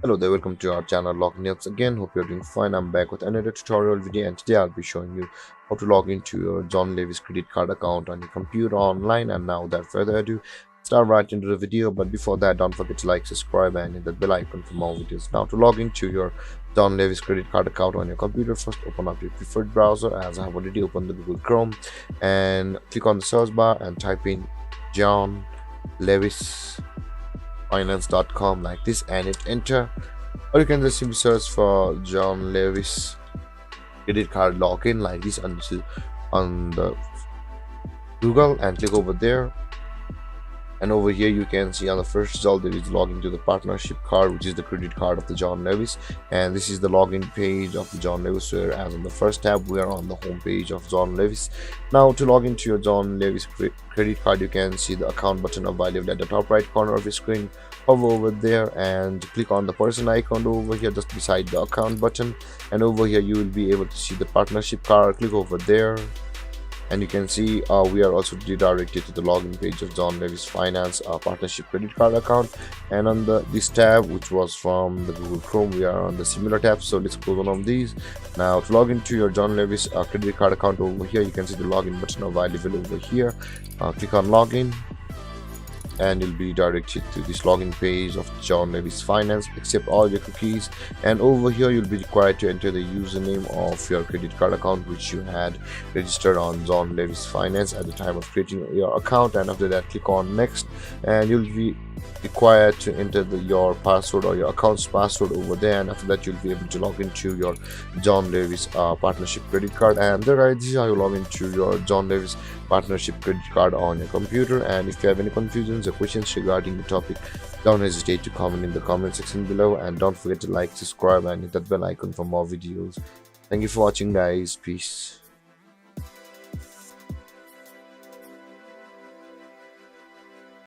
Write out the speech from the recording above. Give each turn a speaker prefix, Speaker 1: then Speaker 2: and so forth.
Speaker 1: Hello there, welcome to our channel Login Helps again. Hope you're doing fine. I'm back with another tutorial video, and today I'll be showing you how to log into your John Lewis credit card account on your computer online. And now without further ado, start right into the video. But before that, don't forget to like, subscribe and hit that bell icon for more videos. Now to log into your John Lewis credit card account on your computer, first open up your preferred browser, as I have already opened the Google Chrome, and click on the search bar and type in John Lewis finance.com like this and hit enter, or you can just simply search for John Lewis credit card login like this on the Google and click over there. And over here you can see on the first result there is login to the partnership card, which is the credit card of the John Lewis, and this is the login page of the John Lewis, whereas on the first tab we are on the home page of John Lewis. Now to log into your John Lewis credit card, you can see the account button available at the top right corner of your screen. Hover over there and click on the person icon over here just beside the account button, and over here you will be able to see the partnership card. Click over there and you can see we are also redirected to the login page of John Lewis Finance partnership credit card account. And on this tab, which was from the Google Chrome, we are on the similar tab, so let's close one of these. Now to log into your John Lewis credit card account, over here you can see the login button available over here. Click on login and you'll be directed to this login page of John Lewis Finance. Accept all your cookies, and over here you'll be required to enter the username of your credit card account which you had registered on John Lewis Finance at the time of creating your account. And after that, click on next, and you'll be required to enter your password or your account's password over there, and after that you'll be able to log into your John Lewis partnership credit card. And there, guys, this is how you log into your John Lewis partnership credit card on your computer. And if you have any confusions or questions regarding the topic, don't hesitate to comment in the comment section below, and don't forget to like, subscribe and hit that bell icon for more videos. Thank you for watching, guys. Peace.